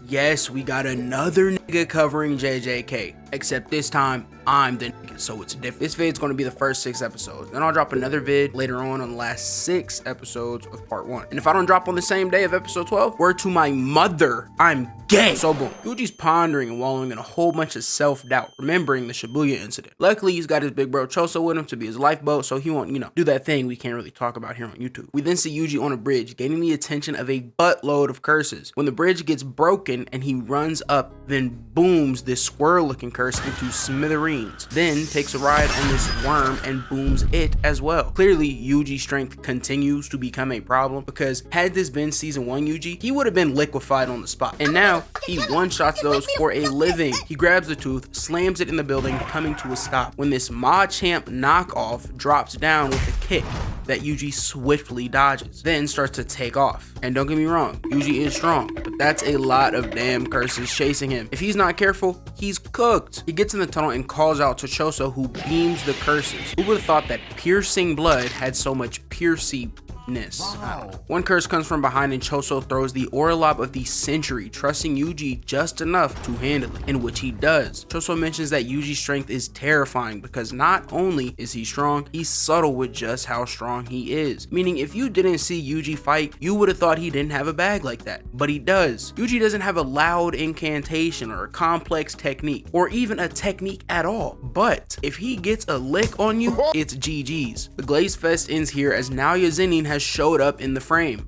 Yes, we got another nigga covering JJK, except this time I'm the nigga, so it's different. This vid's gonna be the first 6 episodes. Then I'll drop another vid later on the last 6 episodes of part 1. And if I don't drop on the same day of episode 12, word to my mother, I'm gay. So boom, Yuji's pondering and wallowing in a whole bunch of self-doubt, remembering the Shibuya incident. Luckily, he's got his big bro Choso with him to be his lifeboat, so he won't, do that thing we can't really talk about here on YouTube. We then see Yuji on a bridge, gaining the attention of a buttload of curses. When the bridge gets broken and he runs up, then booms this squirrel-looking curse into smithereens. Then takes a ride on this worm and booms it as well. Clearly, Yuji's strength continues to become a problem, because had this been season 1 Yuji, he would have been liquefied on the spot. And now, he one-shots those for a living. He grabs the tooth, slams it in the building, coming to a stop, when this Machamp knockoff drops down with a kick that Yuji swiftly dodges, then starts to take off. And don't get me wrong, Yuji is strong, but that's a lot of damn curses chasing him. If he's not careful, he's cooked. He gets in the tunnel and calls out to Choso, who beams the curses. Who would have thought that piercing blood had so much piercingness? Wow. One curse comes from behind and Choso throws the aura lob of the century, trusting Yuji just enough to handle it, in which he does. Choso mentions that Yuji's strength is terrifying because not only is he strong, he's subtle with just how strong he is. Meaning if you didn't see Yuji fight, you would have thought he didn't have a bag like that, but he does. Yuji doesn't have a loud incantation or a complex technique, or even a technique at all, but if he gets a lick on you, it's GG's. The Glaze Fest ends here as Naoya Zenin has showed up in the frame.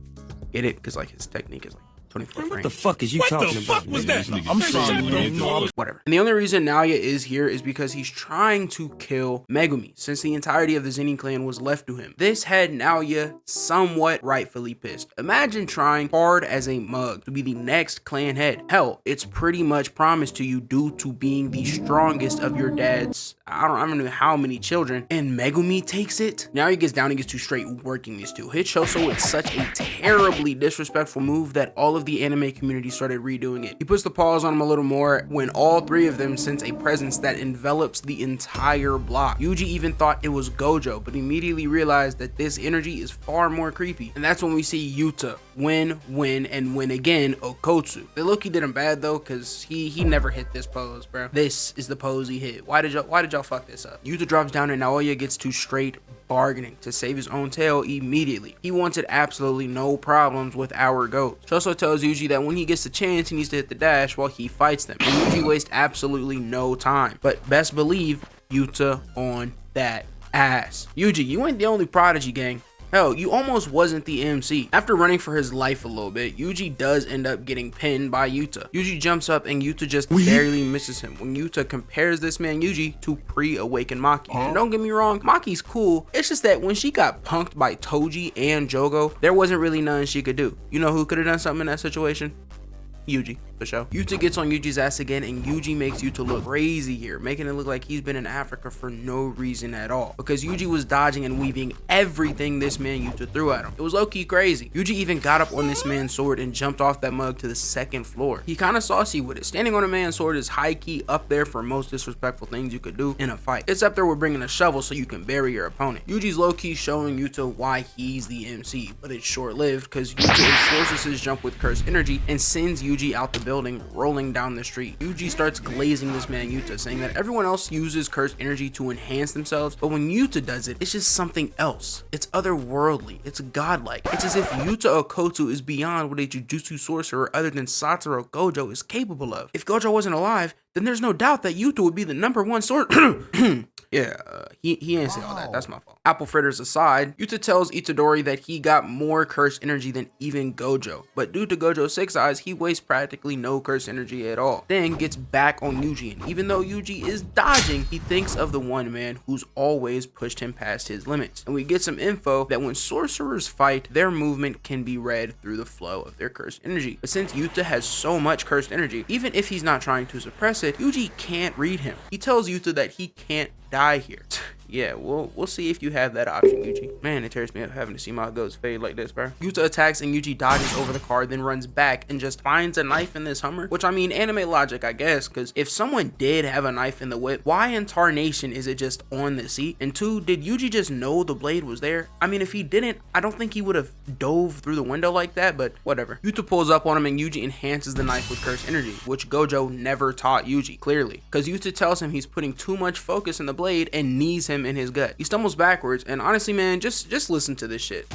Get it? Because like his technique is like 24 frames. What the fuck is you talking about? Was that? I'm sorry. Whatever. And the only reason Naoya is here is because he's trying to kill Megumi, since the entirety of the Zenin clan was left to him. This had Naoya somewhat rightfully pissed. Imagine trying hard as a mug to be the next clan head. Hell, it's pretty much promised to you due to being the strongest of your dad's, I don't know how many children, and Megumi takes it. Now he gets down and gets to straight working these two. Hit Choso with such a terribly disrespectful move that all of the anime community started redoing it. He puts the pause on him a little more when all 3 of them sense a presence that envelops the entire block. Yuji even thought it was Gojo, but immediately realized that this energy is far more creepy. And that's when we see Yuta win, and win again Okotsu. They low-key did him bad though, because he never hit this pose, bro. This is the pose he hit. Why did y'all fuck this up? Yuta drops down and Naoya gets to straight bargaining to save his own tail immediately. He wanted absolutely no problems with our goat. Choso tells Yuji that when he gets the chance, he needs to hit the dash while he fights them. And Yuji wastes absolutely no time. But best believe Yuta on that ass. Yuji, you ain't the only prodigy, gang. Hell, you almost wasn't the MC. After running for his life a little bit, Yuji does end up getting pinned by Yuta. Yuji jumps up and Yuta just barely misses him when Yuta compares this man Yuji to pre-awakened Maki. And don't get me wrong, Maki's cool. It's just that when she got punked by Toji and Jogo, there wasn't really nothing she could do. You know who could have done something in that situation? Yuji, for sure. Yuta gets on Yuji's ass again, and Yuji makes Yuta look crazy here, making it look like he's been in Africa for no reason at all, because Yuji was dodging and weaving everything this man Yuta threw at him. It was low-key crazy. Yuji even got up on this man's sword and jumped off that mug to the 2nd floor. He kind of saucy with it. Standing on a man's sword is high-key up there for most disrespectful things you could do in a fight. It's up there with bringing a shovel so you can bury your opponent. Yuji's low-key showing Yuta why he's the MC, but it's short-lived because Yuta enforces his jump with cursed energy and sends Yuji out the building, rolling down the street. Yuji starts glazing this man Yuta, saying that everyone else uses cursed energy to enhance themselves, but when Yuta does it, it's just something else. It's otherworldly. It's godlike. It's as if Yuta Okotu is beyond what a jujitsu sorcerer other than Satoru Gojo is capable of. If Gojo wasn't alive, then there's no doubt that Yuta would be the #1 sword. Yeah, he ain't say all that. That's my fault. Apple fritters aside, Yuta tells Itadori that he got more cursed energy than even Gojo, but due to Gojo's 6 eyes, he wastes practically no cursed energy at all. Then gets back on Yuji, and even though Yuji is dodging, he thinks of the one man who's always pushed him past his limits. And we get some info that when sorcerers fight, their movement can be read through the flow of their cursed energy. But since Yuta has so much cursed energy, even if he's not trying to suppress it, Yuji can't read him. He tells Yuta that he can't die here. Yeah, we'll see if you have that option, Yuji. Man, it tears me up having to see my ghost fade like this, bro. Yuta attacks and Yuji dodges over the car, then runs back and just finds a knife in this Hummer. Which, I mean, anime logic, I guess, because if someone did have a knife in the whip, why in tarnation is it just on the seat? And two, did Yuji just know the blade was there? I mean, if he didn't, I don't think he would have dove through the window like that, but whatever. Yuta pulls up on him and Yuji enhances the knife with cursed energy, which Gojo never taught Yuji, clearly, because Yuta tells him he's putting too much focus in the blade and knees him in his gut. He stumbles backwards, and honestly, man, just listen to this shit.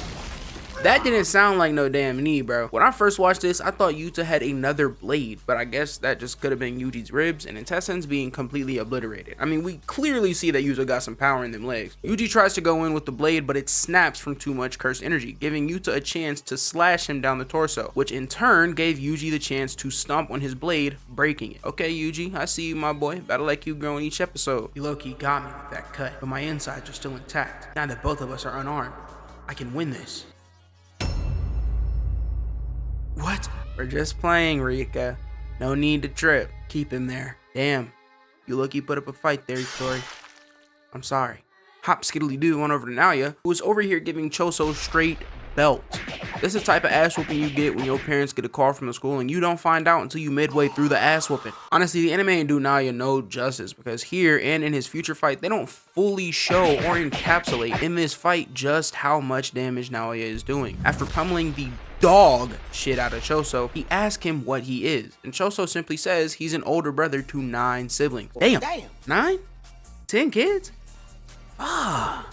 That didn't sound like no damn knee, bro. When I first watched this, I thought Yuta had another blade, but I guess that just could have been Yuji's ribs and intestines being completely obliterated. I mean, we clearly see that Yuta got some power in them legs. Yuji tries to go in with the blade, but it snaps from too much cursed energy, giving Yuta a chance to slash him down the torso, which in turn gave Yuji the chance to stomp on his blade, breaking it. Okay, Yuji, I see you, my boy. Battle like you growing each episode. You low-key got me with that cut, but my insides are still intact. Now that both of us are unarmed, I can win this. What? We're just playing, Rika. No need to trip. Keep him there. Damn. You look, you put up a fight there, Tori. I'm sorry. Hop skiddly doo on over to Naoya, who is over here giving Choso straight belt. This is the type of ass whooping you get when your parents get a call from the school and you don't find out until you midway through the ass whooping. Honestly, the anime ain't do Naoya no justice, because here and in his future fight, they don't fully show or encapsulate in this fight just how much damage Naoya is doing. After pummeling the dog shit out of Choso, he asks him what he is, and Choso simply says he's an older brother to 9 siblings. Damn. 9? 10 kids? Ah.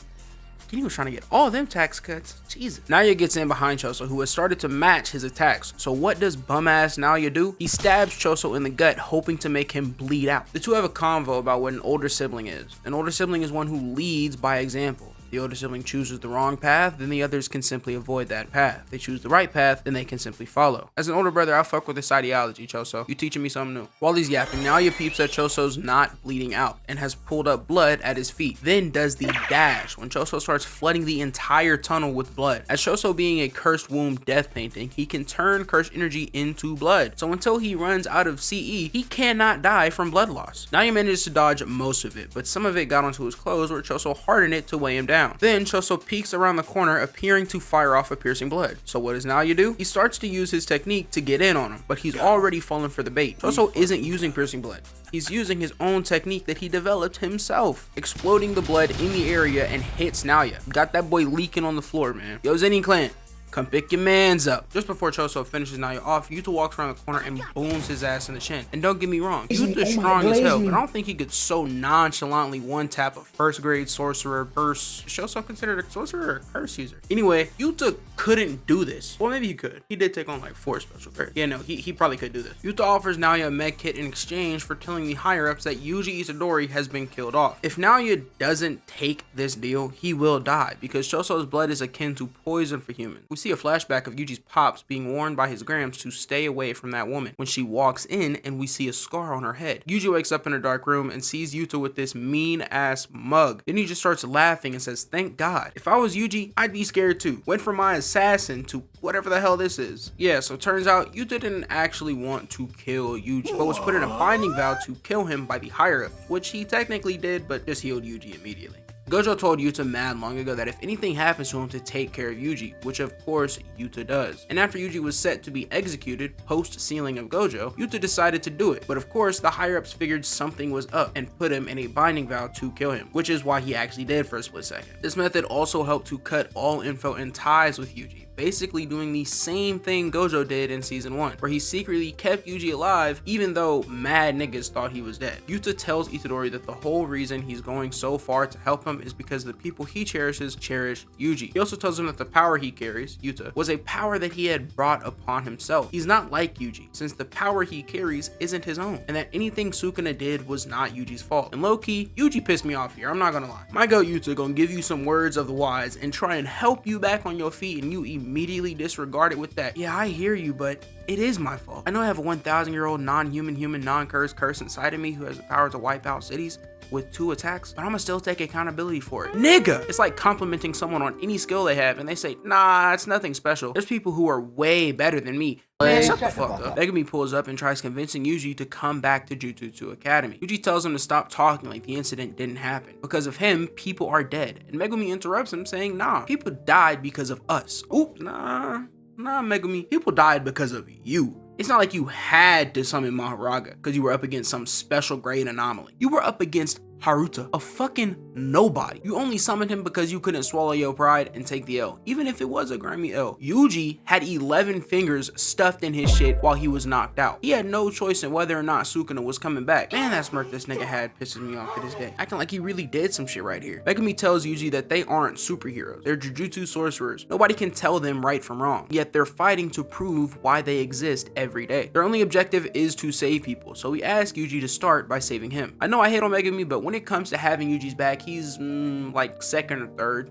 He was trying to get all them tax cuts. Jesus. Naoya gets in behind Choso, who has started to match his attacks. So what does bum ass Naoya do? He stabs Choso in the gut, hoping to make him bleed out. The two have a convo about what an older sibling is. An older sibling is one who leads by example. The older sibling chooses the wrong path, then the others can simply avoid that path. If they choose the right path, then they can simply follow. As an older brother, I fuck with this ideology, Choso. You teaching me something new. While he's yapping, Naoya peeps that Choso's not bleeding out and has pulled up blood at his feet, then does the dash when Choso starts flooding the entire tunnel with blood. As Choso being a cursed womb death painting, he can turn cursed energy into blood. So until he runs out of CE, he cannot die from blood loss. Naoya manages to dodge most of it, but some of it got onto his clothes where Choso hardened it to weigh him down. Then Choso peeks around the corner, appearing to fire off a piercing blood. So what does Naoya do? He starts to use his technique to get in on him, but he's already fallen for the bait. Choso isn't using piercing blood. He's using his own technique that he developed himself, exploding the blood in the area and hits Naoya. Got that boy leaking on the floor, man. Yo, Zenin Clan, come pick your mans up. Just before Choso finishes Naoya off, Yuta walks around the corner and booms his ass in the chin. And don't get me wrong, Yuta's strong as hell, but I don't think he could so nonchalantly one-tap a first-grade sorcerer versus Choso considered a sorcerer or a curse user. Anyway, Yuta couldn't do this. Well, maybe he could. He did take on like 4 special cards. Yeah, no, he probably could do this. Yuta offers Naoya a med kit in exchange for telling the higher-ups that Yuji Itadori has been killed off. If Naoya doesn't take this deal, he will die, because Choso's blood is akin to poison for humans. We see a flashback of Yuji's pops being warned by his grams to stay away from that woman when she walks in, and we see a scar on her head. Yuji wakes up in a dark room and sees Yuta with this mean ass mug. Then he just starts laughing and says, "Thank God. If I was Yuji, I'd be scared too." Went from my assassin to whatever the hell this is. Yeah, so turns out Yuta didn't actually want to kill Yuji, but was put in a binding vow to kill him by the higher ups, which he technically did, but just healed Yuji immediately. Gojo told Yuta mad long ago that if anything happens to him to take care of Yuji, which of course Yuta does. And after Yuji was set to be executed post sealing of Gojo, Yuta decided to do it. But of course the higher ups figured something was up and put him in a binding vow to kill him, which is why he actually did for a split second. This method also helped to cut all info and ties with Yuji, basically doing the same thing Gojo did in season 1, where he secretly kept Yuji alive even though mad niggas thought he was dead. Yuta tells Itadori that the whole reason he's going so far to help him is because the people he cherishes cherish Yuji. He also tells him that the power he carries, Yuta, was a power that he had brought upon himself. He's not like Yuji, since the power he carries isn't his own, and that anything Sukuna did was not Yuji's fault. And low-key, Yuji pissed me off here, I'm not gonna lie. My goat Yuta gonna give you some words of the wise and try and help you back on your feet, and you immediately disregard it with that, "Yeah, I hear you, but it is my fault. I know I have a 1,000-year-old non-human, non-cursed curse inside of me who has the power to wipe out cities, with 2 attacks, but I'ma still take accountability for it. Nigga! It's like complimenting someone on any skill they have and they say, nah, it's nothing special. There's people who are way better than me. Man, shut the fuck up. Megumi pulls up and tries convincing Yuji to come back to Jujutsu Academy. Yuji tells him to stop talking like the incident didn't happen. Because of him, people are dead. And Megumi interrupts him saying, nah, people died because of us. Oops, nah, Megumi. People died because of you. It's not like you had to summon Maharaga because you were up against some special grade anomaly. You were up against Haruta, a fucking nobody. You only summoned him because you couldn't swallow your pride and take the L, even if it was a grimy L. Yuji had 11 fingers stuffed in his shit while he was knocked out. He had no choice in whether or not Sukuna was coming back. Man, that smirk this nigga had pisses me off to this day. Acting like he really did some shit right here. Megumi tells Yuji that they aren't superheroes. They're jujutsu sorcerers. Nobody can tell them right from wrong, yet they're fighting to prove why they exist every day. Their only objective is to save people, so we ask Yuji to start by saving him. I know I hate on Megumi, but when it comes to having Yuji's back, he's like second or third.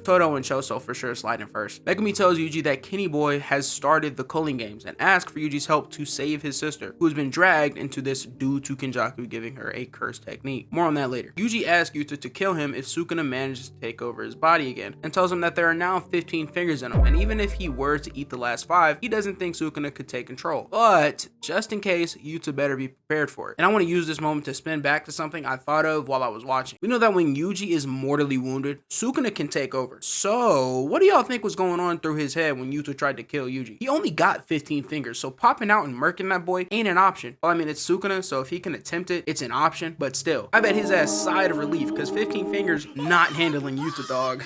Todo and Choso for sure sliding first. Megumi tells Yuji that Kenny Boy has started the culling games and asks for Yuji's help to save his sister, who has been dragged into this due to Kenjaku giving her a cursed technique. More on that later. Yuji asks Yuta to kill him if Sukuna manages to take over his body again, and tells him that there are now 15 fingers in him, and even if he were to eat the last 5, he doesn't think Sukuna could take control. But just in case, Yuta better be prepared for it. And I want to use this moment to spin back to something I thought of while I was watching. We know that when Yuji is mortally wounded, Sukuna can take over. So what do y'all think was going on through his head when Yuta tried to kill Yuji? He only got 15 fingers, so popping out and murking that boy ain't an option. Well, I mean, it's Sukuna, so if he can attempt it, it's an option, but still, I bet his ass sighed of relief because 15 fingers not handling Yuta, dog.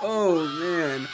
Oh man.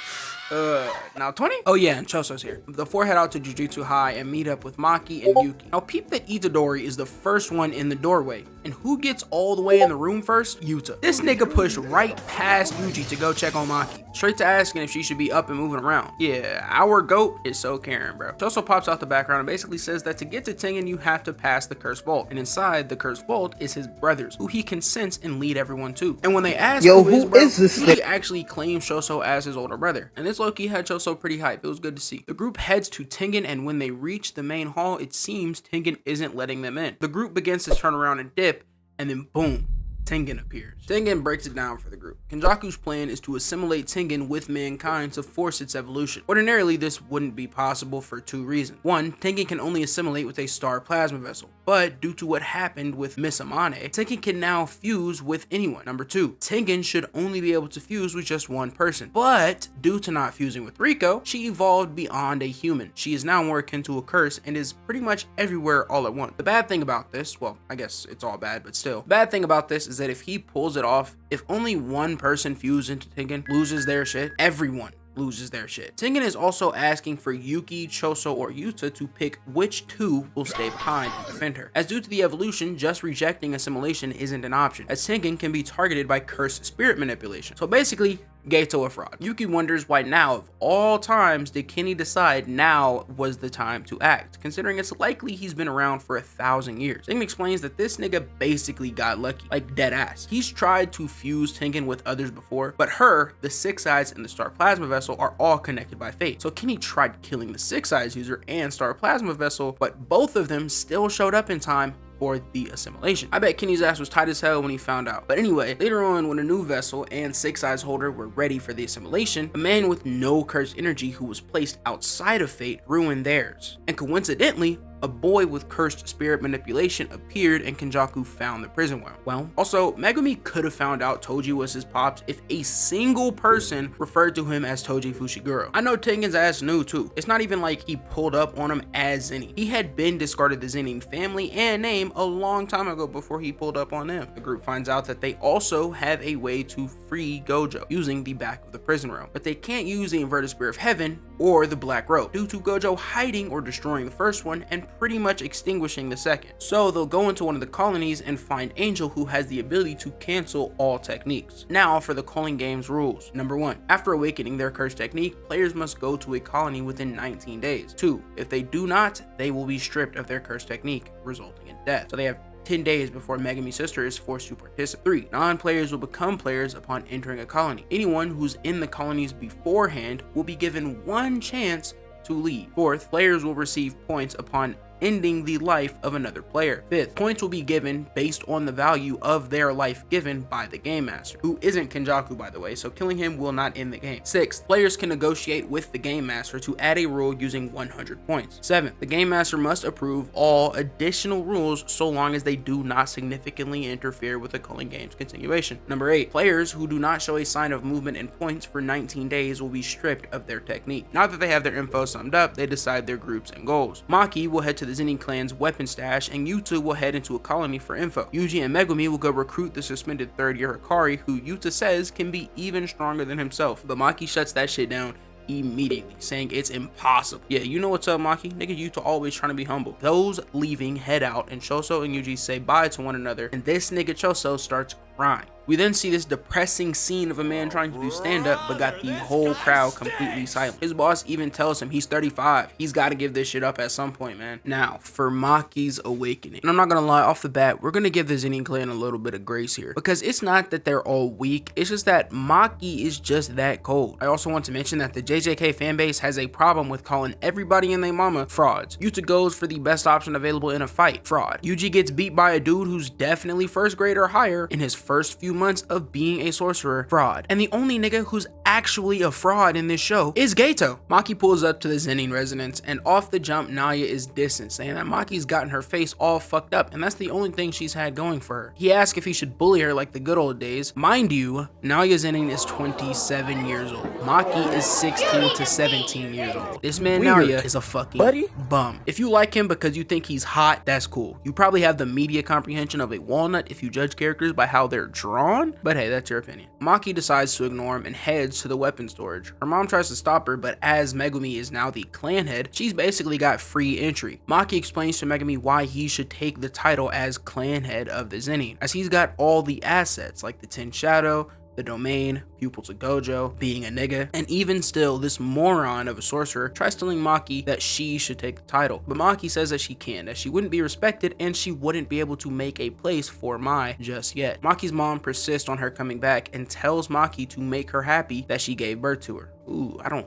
Now 20? Oh yeah, and Choso's here. The 4 head out to Jujutsu High and meet up with Maki and Yuki. Now peep that Itadori is the first one in the doorway. And who gets all the way in the room first? Yuta. This nigga pushed right past Yuji to go check on Maki, straight to asking if she should be up and moving around. Yeah, our goat is so caring, bro. Choso pops out the background and basically says that to get to Tengen, you have to pass the cursed vault. And inside the cursed vault is his brothers, who he can sense and lead everyone to. And when they ask who is this, he actually claims Choso as his older brother. And this low-key had Choso pretty hype. It was good to see. The group heads to Tengen, and when they reach the main hall, it seems Tengen isn't letting them in. The group begins to turn around and dip, and then boom, Tengen appears. Tengen breaks it down for the group. Kenjaku's plan is to assimilate Tengen with mankind to force its evolution. Ordinarily, this wouldn't be possible for 2 reasons. 1, Tengen can only assimilate with a star plasma vessel, but due to what happened with Miss Amane, Tengen can now fuse with anyone. Number 2, Tengen should only be able to fuse with just 1 person, but due to not fusing with Riko, she evolved beyond a human. She is now more akin to a curse and is pretty much everywhere all at once. The bad thing about this, well, I guess it's all bad, but still, the bad thing about this is that if he pulls it off, if only 1 person fused into Tengen loses their shit, everyone loses their shit. Tengen is also asking for Yuki, Choso, or Yuta to pick which 2 will stay behind and defend her. As due to the evolution, just rejecting assimilation isn't an option, as Tengen can be targeted by cursed spirit manipulation. So basically, Gato a fraud. Yuki wonders why now, of all times, did Kenny decide now was the time to act, considering it's likely he's been around for 1,000 years. Tengen explains that this nigga basically got lucky, like dead ass. He's tried to fuse Tengen with others before, but her, the 6 Eyes, and the Star Plasma Vessel are all connected by fate. So Kenny tried killing the 6 Eyes user and Star Plasma Vessel, but both of them still showed up in time for the assimilation. I bet Kenny's ass was tight as hell when he found out. But anyway, later on, when a new vessel and 6 Eyes holder were ready for the assimilation, a man with no cursed energy who was placed outside of fate ruined theirs. And coincidentally, a boy with cursed spirit manipulation appeared and Kenjaku found the prison well. Also, Megumi could have found out Toji was his pops if a single person referred to him as Toji Fushiguro. I know Tengen's ass knew too. It's not even like he pulled up on him as Zenin. He had been discarded the Zenin family and name a long time ago before he pulled up on them. The group finds out that they also have a way to free Gojo using the back of the prison realm, but they can't use the inverted spear of heaven or the black rope due to Gojo hiding or destroying the first one and pretty much extinguishing the second. So they'll go into one of the colonies and find Angel, who has the ability to cancel all techniques. Now for the calling games rules. Number 1, after awakening their cursed technique, players must go to a colony within 19 days. 2, if they do not, they will be stripped of their cursed technique, resulting in death. So they have 10 days before Megumi's sister is forced to participate. 3, non-players will become players upon entering a colony. Anyone who's in the colonies beforehand will be given 1 chance to leave. 4th, players will receive points upon ending the life of another player. 5th, points will be given based on the value of their life given by the Game Master, who isn't Kenjaku by the way, so killing him will not end the game. 6th, players can negotiate with the Game Master to add a rule using 100 points. 7th, the Game Master must approve all additional rules so long as they do not significantly interfere with the Culling game's continuation. Number 8, players who do not show a sign of movement and points for 19 days will be stripped of their technique. Now that they have their info summed up, they decide their groups and goals. Maki will head to the Zenin clan's weapon stash, and Yuta will head into a colony for info. Yuji and Megumi will go recruit the suspended 3rd-year Hikari, who Yuta says can be even stronger than himself, but Maki shuts that shit down immediately, saying it's impossible. Yeah, you know what's up, Maki? Nigga, Yuta always trying to be humble. Those leaving head out, and Choso and Yuji say bye to one another, and this nigga Choso starts crying. We then see this depressing scene of a man trying to do stand-up but got the whole crowd completely silent. His boss even tells him he's 35. He's got to give this shit up at some point, man. Now, for Maki's awakening. And I'm not going to lie, off the bat, we're going to give the Zenin clan a little bit of grace here, because it's not that they're all weak. It's just that Maki is just that cold. I also want to mention that the JJK fanbase has a problem with calling everybody and their mama frauds. Yuta goes for the best option available in a fight, fraud. Yuji gets beat by a dude who's definitely 1st grade or higher in his first few months of being a sorcerer, fraud. And the only nigga who's actually a fraud in this show is Geto. Maki pulls up to the Zenin residence, and off the jump, Naya is distant, saying that Maki's gotten her face all fucked up, and that's the only thing she's had going for her. He asks if he should bully her like the good old days. Mind you, Naya Zenin is 27 years old. Maki is 16 to 17 years old. This man Naya is a fucking bum. If you like him because you think he's hot, that's cool. You probably have the media comprehension of a walnut if you judge characters by how they're drawn, but hey, that's your opinion. Maki decides to ignore him and heads to the weapon storage. Her mom tries to stop her, but as Megumi is now the clan head, she's basically got free entry. Maki explains to Megumi why he should take the title as clan head of the Zenin, as he's got all the assets like the 10 Shadow, the domain, pupil to Gojo, being a nigga, and even still, this moron of a sorcerer tries telling Maki that she should take the title. But Maki says that she can't, that she wouldn't be respected and she wouldn't be able to make a place for Mai just yet. Maki's mom persists on her coming back and tells Maki to make her happy that she gave birth to her. Ooh, I don't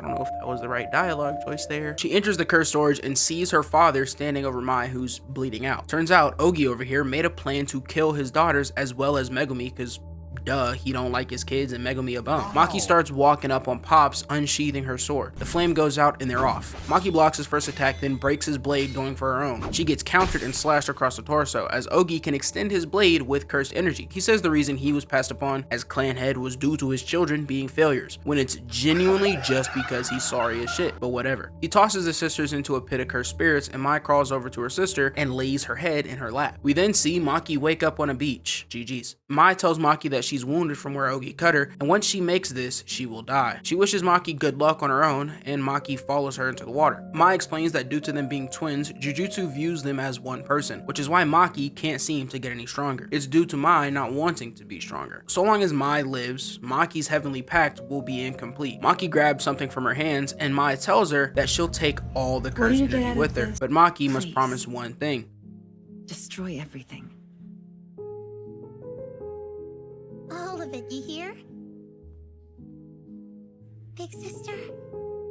know if that was the right dialogue choice there. She enters the cursed storage and sees her father standing over Mai, who's bleeding out. Turns out Ogi over here made a plan to kill his daughters as well as Megumi, because duh, he don't like his kids and Megumi a bum. Maki starts walking up on Pops, unsheathing her sword. The flame goes out and they're off. Maki blocks his first attack, then breaks his blade going for her own. She gets countered and slashed across the torso, as Ogi can extend his blade with cursed energy. He says the reason he was passed upon as clan head was due to his children being failures, when it's genuinely just because he's sorry as shit, but whatever. He tosses his sisters into a pit of cursed spirits, and Mai crawls over to her sister and lays her head in her lap. We then see Maki wake up on a beach. GG's. Mai tells Maki that she's wounded from where Ogi cut her, and once she makes this, she will die. She wishes Maki good luck on her own, and Maki follows her into the water. Mai explains that due to them being twins, Jujutsu views them as one person, which is why Maki can't seem to get any stronger. It's due to Mai not wanting to be stronger. So long as Mai lives, Maki's heavenly pact will be incomplete. Maki grabs something from her hands, and Mai tells her that she'll take all the cursed energy with her, but Maki must promise one thing. Destroy everything. All of it, you hear? Big sister?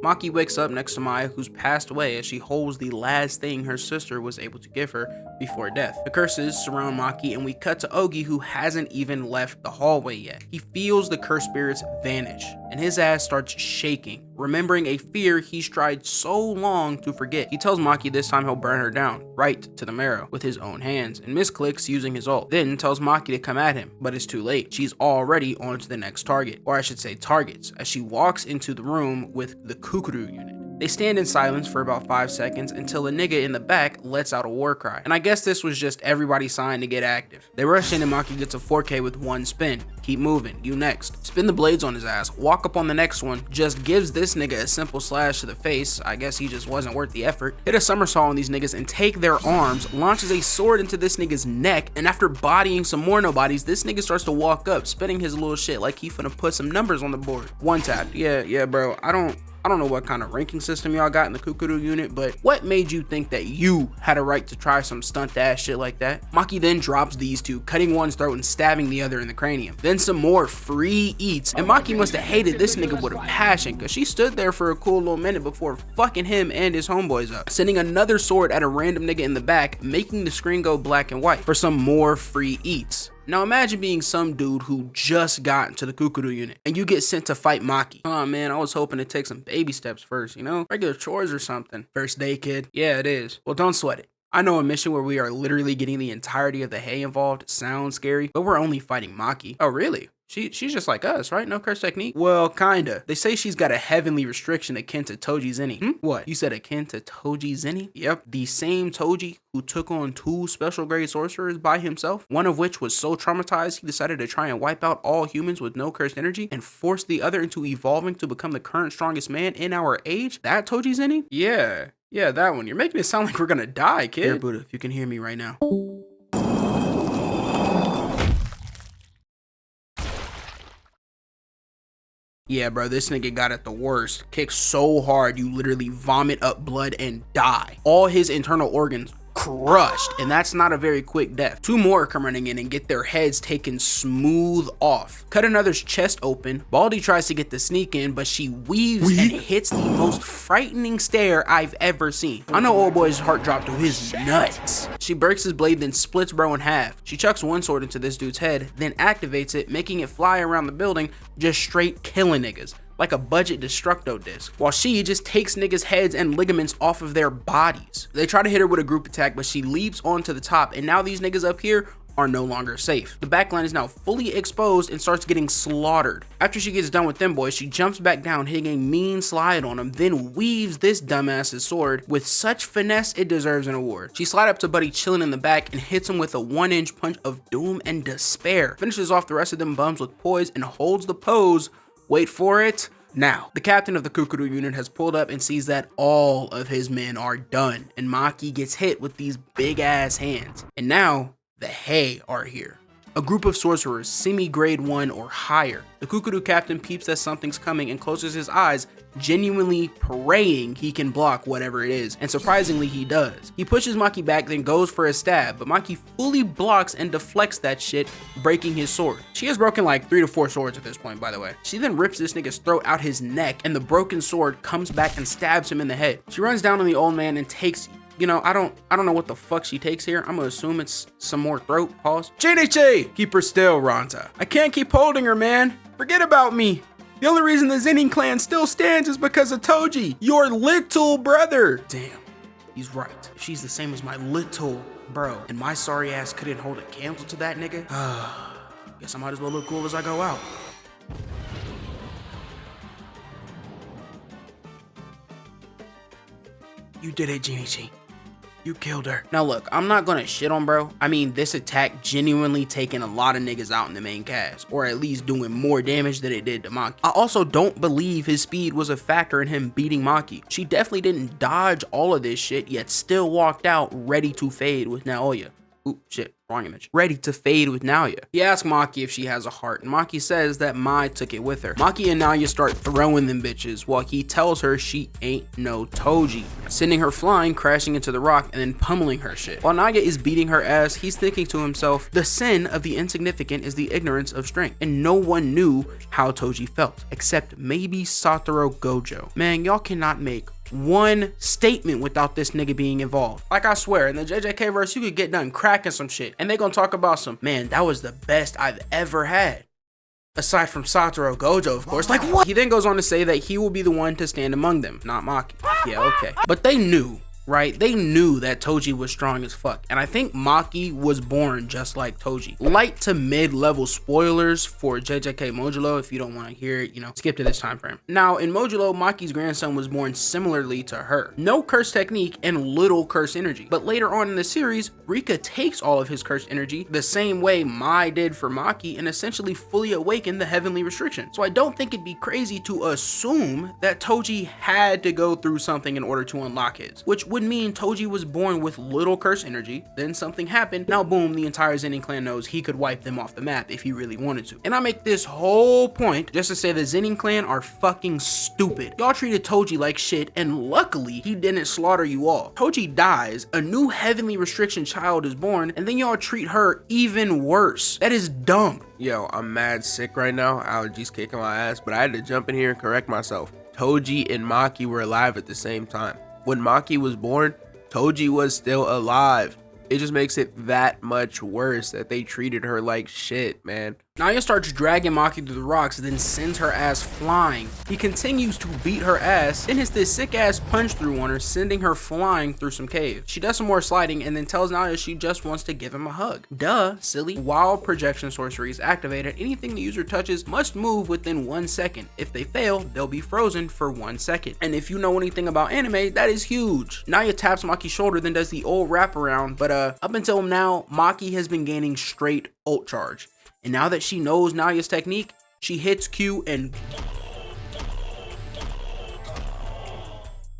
Maki wakes up next to Mai, who's passed away, as she holds the last thing her sister was able to give her before death. The curses surround Maki, and we cut to Ogi, who hasn't even left the hallway yet. He feels the cursed spirits vanish, and his ass starts shaking, remembering a fear he's tried so long to forget. He tells Maki this time he'll burn her down, right to the marrow, with his own hands, and misclicks using his ult. Then tells Maki to come at him, but it's too late. She's already on to the next target, or I should say targets, as she walks into the room with the Kukuru unit. They stand in silence for about 5 seconds until a nigga in the back lets out a war cry. And I guess this was just everybody signed to get active. They rush in and Maki gets a 4K with one spin. Keep moving, you next. Spin the blades on his ass, walk up on the next one, just gives this nigga a simple slash to the face. I guess he just wasn't worth the effort. Hit a somersault on these niggas and take their arms, launches a sword into this nigga's neck, and after bodying some more nobodies, this nigga starts to walk up, spinning his little shit like he finna put some numbers on the board. One tap. Yeah, bro, I don't I don't know what kind of ranking system y'all got in the Kukuru unit, but what made you think that you had a right to try some stunt ass shit like that? Maki then drops these two, cutting one's throat and stabbing the other in the cranium. Then some more free eats, and Maki must have hated this nigga with a passion, cause she stood there for a cool little minute before fucking him and his homeboys up, sending another sword at a random nigga in the back, making the screen go black and white for some more free eats. Now imagine being some dude who just got into the Kukuru unit and you get sent to fight Maki. Oh man, I was hoping to take some baby steps first, you know? Regular chores or something. First day, kid. Yeah, it is. Well, don't sweat it. I know a mission where we are literally getting the entirety of the hay involved sounds scary, but we're only fighting Maki. Oh really? She's just like us, right? No curse technique? Well, kinda. They say she's got a heavenly restriction akin to Toji Zenny. What? You said akin to Toji Zenny? Yep. The same Toji who took on 2 special grade sorcerers by himself, one of which was so traumatized he decided to try and wipe out all humans with no cursed energy and force the other into evolving to become the current strongest man in our age? That Toji Zenny? Yeah, that one. You're making it sound like we're gonna die, kid. Here, Buddha, if you can hear me right now. Yeah, bro, this nigga got it the worst. Kicked so hard, you literally vomit up blood and die. All his internal organs crushed, and that's not a very quick death. 2 more come running in and get their heads taken smooth off. Cut another's chest open. Baldy tries to get the sneak in, but she weaves and hits the most frightening stare I've ever seen. I know old boy's heart dropped to his nuts. She breaks his blade, then splits bro in half. She chucks one sword into this dude's head, then activates it, making it fly around the building, just straight killing niggas. Like a budget destructo disc, while she just takes niggas' heads and ligaments off of their bodies. They try to hit her with a group attack, but she leaps onto the top, and now these niggas up here are no longer safe. The backline is now fully exposed and starts getting slaughtered. After she gets done with them boys, she jumps back down, hitting a mean slide on them, then weaves this dumbass's sword with such finesse it deserves an award. She slides up to Buddy chilling in the back and hits him with a 1-inch punch of doom and despair. Finishes off the rest of them bums with poise and holds the pose. Wait for it. Now, the captain of the Kukuru unit has pulled up and sees that all of his men are done, and Maki gets hit with these big ass hands. And now, the Hay are here. A group of sorcerers, semi-grade 1 or higher. The Kukuru captain peeps that something's coming and closes his eyes, genuinely praying he can block whatever it is, and surprisingly he does. He pushes Maki back, then goes for a stab, but Maki fully blocks and deflects that shit, breaking his sword. She has broken like 3 to 4 swords at this point, by the way. She then rips this nigga's throat out his neck, and the broken sword comes back and stabs him in the head. She runs down on the old man and takes, you know, I don't know what the fuck she takes here. I'm gonna assume it's some more throat. Pause. JJK! Keep her still, Ranta. I can't keep holding her, man. Forget about me. The only reason the Zenin clan still stands is because of Toji, your little brother. Damn, he's right. If she's the same as my little bro, and my sorry ass couldn't hold a candle to that nigga, guess I might as well look cool as I go out. You did it, Jinichi. You killed her. Now look, I'm not gonna shit on bro. I mean, this attack genuinely taking a lot of niggas out in the main cast, or at least doing more damage than it did to Maki. I also don't believe his speed was a factor in him beating Maki. She definitely didn't dodge all of this shit, yet still walked out ready to fade with Naoya. Ooh, shit, wrong image. Ready to fade with Naoya. He asks Maki if she has a heart, and Maki says that Mai took it with her. Maki and Naoya start throwing them bitches, while he tells her she ain't no Toji, sending her flying, crashing into the rock, and then pummeling her shit. While Naoya is beating her ass, he's thinking to himself, the sin of the insignificant is the ignorance of strength, and no one knew how Toji felt, except maybe Satoru Gojo. Man, y'all cannot make one statement without this nigga being involved. Like, I swear, in the JJK verse, you could get done cracking some shit, and they gonna talk about some, man, that was the best I've ever had. Aside from Satoru Gojo, of course. Like, what? He then goes on to say that he will be the one to stand among them, not Maki. Yeah, okay. But they knew, right? They knew that Toji was strong as fuck. And I think Maki was born just like Toji. Light to mid-level spoilers for JJK Modulo. If you don't want to hear it, you know, skip to this time frame. Now, in Modulo, Maki's grandson was born similarly to her. No curse technique and little curse energy. But later on in the series, Rika takes all of his curse energy the same way Mai did for Maki and essentially fully awakened the heavenly restriction. So I don't think it'd be crazy to assume that Toji had to go through something in order to unlock his, which would mean Toji was born with little curse energy, then something happened, now boom, the entire Zenin clan knows he could wipe them off the map if he really wanted to. And I make this whole point just to say the Zenin clan are fucking stupid. Y'all treated Toji like shit, and luckily he didn't slaughter you all. Toji dies, a new heavenly restriction child is born, and then y'all treat her even worse. That is dumb. Yo, I'm mad sick right now. Allergies kicking my ass, but I had to jump in here and correct myself. Toji and Maki were alive at the same time. When Maki was born, Toji was still alive. It just makes it that much worse that they treated her like shit, man. Naya starts dragging Maki through the rocks, then sends her ass flying. He continues to beat her ass, then hits this sick ass punch through on her, sending her flying through some caves. She does some more sliding and then tells Naya she just wants to give him a hug. Duh, silly. While projection sorcery is activated, anything the user touches must move within 1 second. If they fail, they'll be frozen for 1 second. And if you know anything about anime, that is huge. Naya taps Maki's shoulder, then does the old wraparound, but up until now, Maki has been gaining straight ult charge. And now that she knows Naya's technique, she hits Q and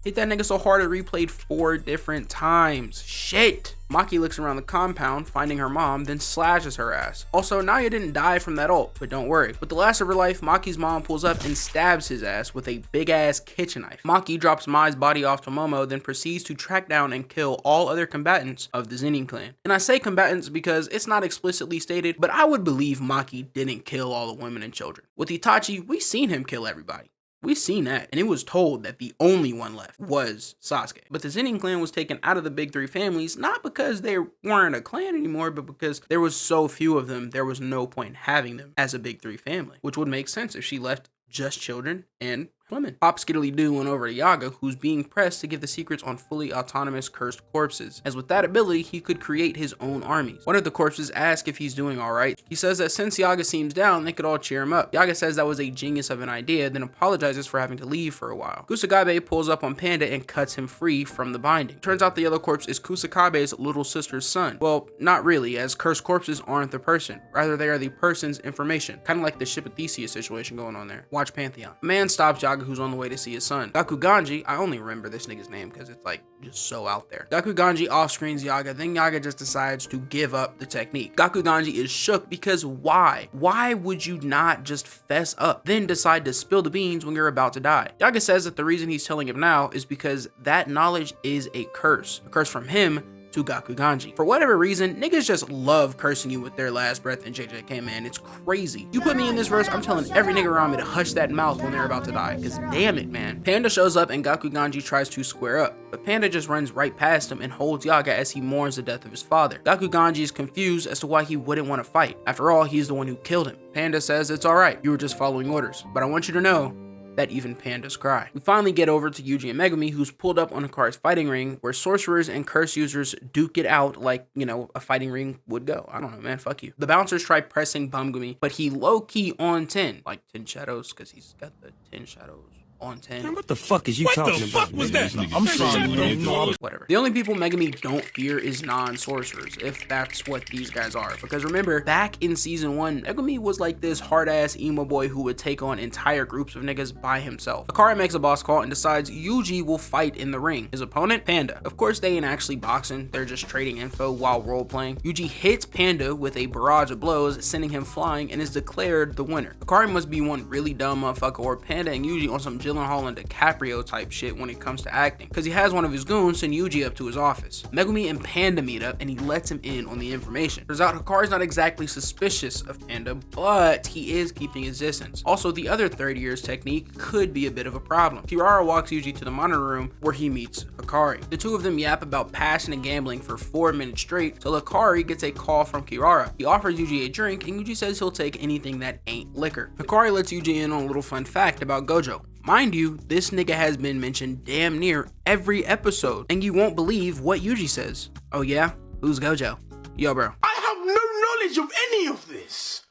hit that nigga so hard it replayed 4 different times. Shit. Maki looks around the compound, finding her mom, then slashes her ass. Also, Naya didn't die from that ult, but don't worry. With the last of her life, Maki's mom pulls up and stabs his ass with a big ass kitchen knife. Maki drops Mai's body off to Momo, then proceeds to track down and kill all other combatants of the Zenin clan. And I say combatants because it's not explicitly stated, but I would believe Maki didn't kill all the women and children. With Itachi, we seen him kill everybody. We've seen that, and it was told that the only one left was Sasuke. But the Zenin clan was taken out of the big 3 families, not because they weren't a clan anymore, but because there was so few of them, there was no point in having them as a big 3 family, which would make sense if she left just children and women. Pop Skiddly Doo went over to Yaga, who's being pressed to give the secrets on fully autonomous cursed corpses, as with that ability, he could create his own armies. One of the corpses asks if he's doing alright. He says that since Yaga seems down, they could all cheer him up. Yaga says that was a genius of an idea, then apologizes for having to leave for a while. Kusakabe pulls up on Panda and cuts him free from the binding. Turns out the other corpse is Kusakabe's little sister's son. Well, not really, as cursed corpses aren't the person. Rather, they are the person's information. Kind of like the Ship of Theseus situation going on there. Watch Pantheon. A man stops Yaga who's on the way to see his son. Gakuganji, I only remember this nigga's name because it's like just so out there. Gakuganji off-screens Yaga, then Yaga just decides to give up the technique. Gakuganji is shook because why? Why would you not just fess up, then decide to spill the beans when you're about to die? Yaga says that the reason he's telling him now is because that knowledge is a curse from him to Gakuganji. For whatever reason, niggas just love cursing you with their last breath in JJK, man. It's crazy. You put me in this verse, I'm telling every nigga around me to hush that mouth when they're about to die, because damn it, man. Panda shows up and Gakuganji tries to square up, but Panda just runs right past him and holds Yaga as he mourns the death of his father. Gakuganji is confused as to why he wouldn't want to fight. After all, he's the one who killed him. Panda says it's alright, you were just following orders, but I want you to know that even pandas cry. We finally get over to Yuji and Megumi, who's pulled up on Hikari's fighting ring, where sorcerers and curse users duke it out like, you know, a fighting ring would go. I don't know, man, fuck you. The bouncers try pressing Bumgumi, but he low-key on 10, like 10 shadows, because he's got the 10 shadows on 10. Man, what the fuck is you talking about? What the fuck was that? I'm sorry, man. Whatever. The only people Megumi don't fear is non-sorcerers, if that's what these guys are. Because remember, back in season 1, Megumi was like this hard-ass emo boy who would take on entire groups of niggas by himself. Hikari makes a boss call and decides Yuji will fight in the ring. His opponent, Panda. Of course, they ain't actually boxing, they're just trading info while role-playing. Yuji hits Panda with a barrage of blows, sending him flying, and is declared the winner. Hikari must be one really dumb motherfucker, or Panda and Yuji on some Gyllenhaal and DiCaprio type shit when it comes to acting, because he has one of his goons send Yuji up to his office. Megumi and Panda meet up and he lets him in on the information. Turns out Hikari's not exactly suspicious of Panda, but he is keeping his distance. Also, the other 30 years technique could be a bit of a problem. Kirara walks Yuji to the monitor room where he meets Hikari. The two of them yap about passion and gambling for 4 minutes straight till Hikari gets a call from Kirara. He offers Yuji a drink and Yuji says he'll take anything that ain't liquor. Hikari lets Yuji in on a little fun fact about Gojo. Mind you, this nigga has been mentioned damn near every episode, and you won't believe what Yuji says. Oh yeah? Who's Gojo? Yo, bro. I have no knowledge of any of this.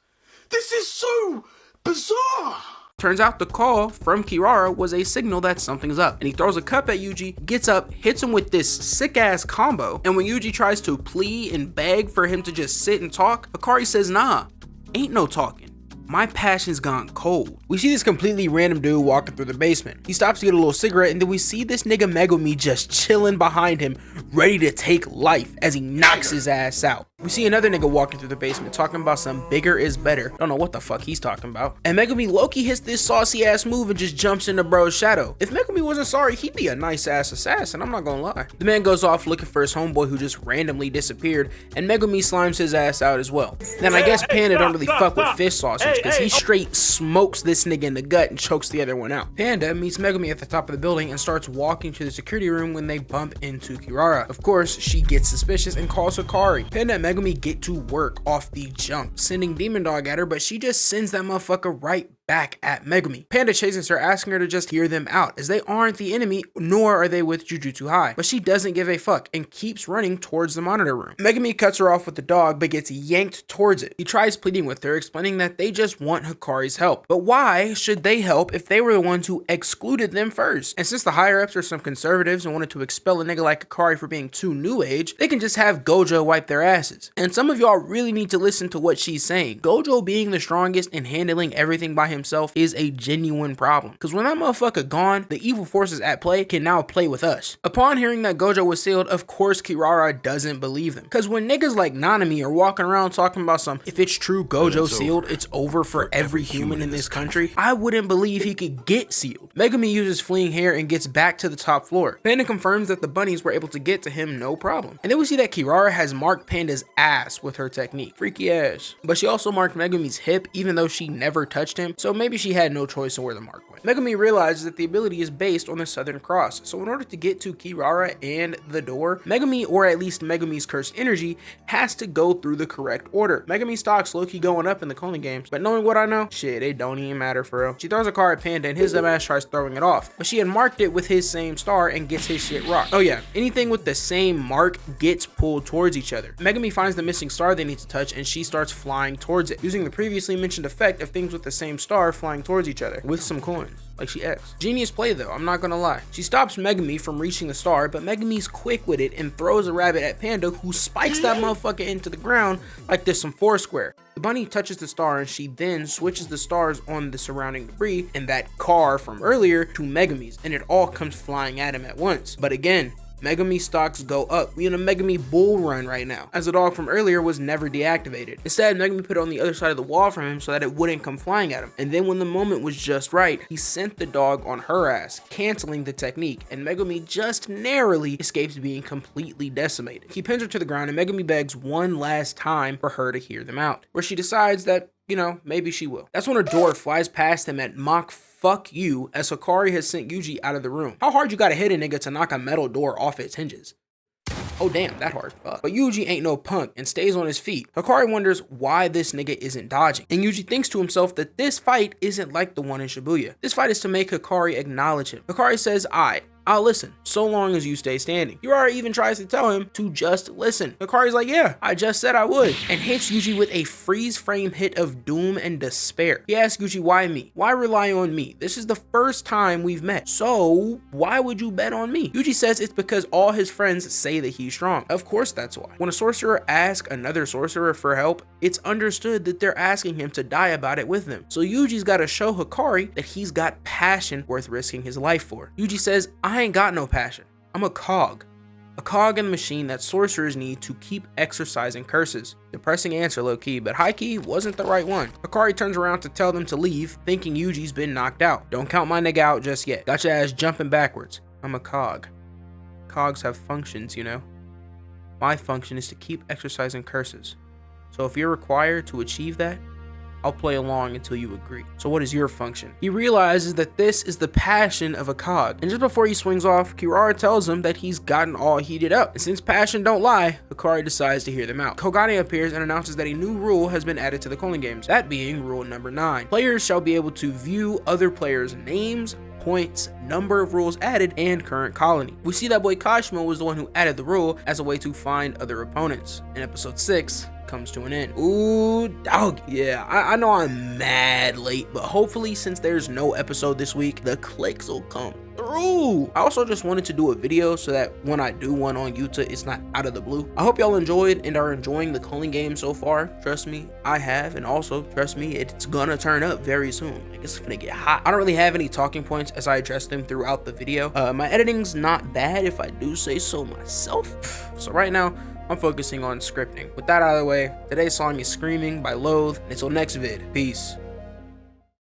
This is so bizarre. Turns out the call from Kirara was a signal that something's up, and he throws a cup at Yuji, gets up, hits him with this sick ass combo, and when Yuji tries to plead and beg for him to just sit and talk, Hikari says nah, ain't no talking. My passion's gone cold. We see this completely random dude walking through the basement. He stops to get a little cigarette, and then we see this nigga Megumi just chilling behind him, ready to take life as he knocks his ass out. We see another nigga walking through the basement talking about some bigger is better. Don't know what the fuck he's talking about. And Megumi Loki hits this saucy ass move and just jumps into bro's shadow. If Megumi wasn't sorry, he'd be a nice ass assassin, I'm not gonna lie. The man goes off looking for his homeboy who just randomly disappeared, and Megumi slimes his ass out as well. Then I guess Panda don't really fuck with fish sausage, because he straight smokes this nigga in the gut and chokes the other one out. Panda meets Megumi at the top of the building and starts walking to the security room when they bump into Kirara. Of course, she gets suspicious and calls Hikari. Panda and Megumi get to work off the jump, sending Demon Dog at her, but she just sends that motherfucker right back at Megumi. Panda chases her, asking her to just hear them out, as they aren't the enemy, nor are they with Jujutsu High. But she doesn't give a fuck and keeps running towards the monitor room. Megumi cuts her off with the dog, but gets yanked towards it. He tries pleading with her, explaining that they just want Hikari's help. But why should they help if they were the ones who excluded them first? And since the higher ups are some conservatives and wanted to expel a nigga like Hikari for being too new age, they can just have Gojo wipe their asses. And some of y'all really need to listen to what she's saying. Gojo being the strongest and handling everything by himself is a genuine problem, because when that motherfucker gone, the evil forces at play can now play with us. Upon hearing that Gojo was sealed, of course Kirara doesn't believe them, because when niggas like Nanami are walking around talking about some, if it's true Gojo sealed, it's over for every human in this country, I wouldn't believe he could get sealed. Megumi uses fleeing hair and gets back to the top floor. Panda confirms that the bunnies were able to get to him no problem. And then we see that Kirara has marked Panda's ass with her technique. Freaky ass. But she also marked Megumi's hip, even though she never touched him, so maybe she had no choice in where the mark went. Megumi realizes that the ability is based on the Southern Cross, so in order to get to Kirara and the door, Megumi, or at least Megumi's cursed energy, has to go through the correct order. Megumi stock's low-key going up in the Coney games, but knowing what I know, shit, it don't even matter for real. She throws a card at Panda and his dumbass tries throwing it off, but she had marked it with his same star and gets his shit rocked. Oh yeah, anything with the same mark gets pulled towards each other. Megumi finds the missing star they need to touch and she starts flying towards it, using the previously mentioned effect of things with the same star flying towards each other with some coins, like she asked. Genius play though, I'm not gonna lie. She stops Megumi from reaching the star, but Megumi's quick with it and throws a rabbit at Panda, who spikes that motherfucker into the ground like there's some Foursquare. The bunny touches the star and she then switches the stars on the surrounding debris and that car from earlier to Megumi's, and it all comes flying at him at once. But again, Megumi stocks go up. We in a Megumi bull run right now, as the dog from earlier was never deactivated. Instead, Megumi put it on the other side of the wall from him so that it wouldn't come flying at him. And then when the moment was just right, he sent the dog on her ass, canceling the technique, and Megumi just narrowly escapes being completely decimated. He pins her to the ground and Megumi begs one last time for her to hear them out, where she decides that, you know, maybe she will. That's when her door flies past him at Mach fuck you, as Hikari has sent Yuji out of the room. How hard you gotta hit a nigga to knock a metal door off its hinges? Oh damn, that hard. Fuck. But Yuji ain't no punk and stays on his feet. Hikari wonders why this nigga isn't dodging, and Yuji thinks to himself that this fight isn't like the one in Shibuya. This fight is to make Hikari acknowledge him. Hikari says, I'll listen, so long as you stay standing. Kirara even tries to tell him to just listen. Hikari's like, yeah, I just said I would, and hits Yuji with a freeze frame hit of doom and despair. He asks Yuji, why me? Why rely on me? This is the first time we've met, so why would you bet on me? Yuji says it's because all his friends say that he's strong. Of course that's why. When a sorcerer asks another sorcerer for help, it's understood that they're asking him to die about it with them. So Yuji's gotta show Hikari that he's got passion worth risking his life for. Yuji says, I ain't got no passion. I'm a cog in the machine that sorcerers need to keep exercising curses. Depressing answer low-key, but high-key wasn't the right one. Hikari turns around to tell them to leave, thinking Yuji's been knocked out. Don't count my nigga out just yet. Got your ass jumping backwards. I'm a cog. Cogs have functions, you know. My function is to keep exercising curses. So if you're required to achieve that, I'll play along until you agree. So what is your function? He realizes that this is the passion of a cog. And just before he swings off, Kirara tells him that he's gotten all heated up. And since passion don't lie, Hikari decides to hear them out. Kogane appears and announces that a new rule has been added to the Coney games, that being rule number 9. Players shall be able to view other players' names, points, number of rules added, and current colony. We see that boy Kashimo was the one who added the rule as a way to find other opponents. In episode 6, comes to an end. Ooh, dog. Yeah, I know I'm mad late, but hopefully since there's no episode this week, the clicks will come through. I also just wanted to do a video so that when I do one on YouTube, it's not out of the blue. I hope y'all enjoyed and are enjoying the culling game so far. Trust me, I have, and also trust me, it's gonna turn up very soon. Like, it's gonna get hot. I don't really have any talking points as I address them throughout the video. My editing's not bad if I do say so myself. So right now, I'm focusing on scripting. With that out of the way, today's song is Screaming by Loathe. Until next vid, peace.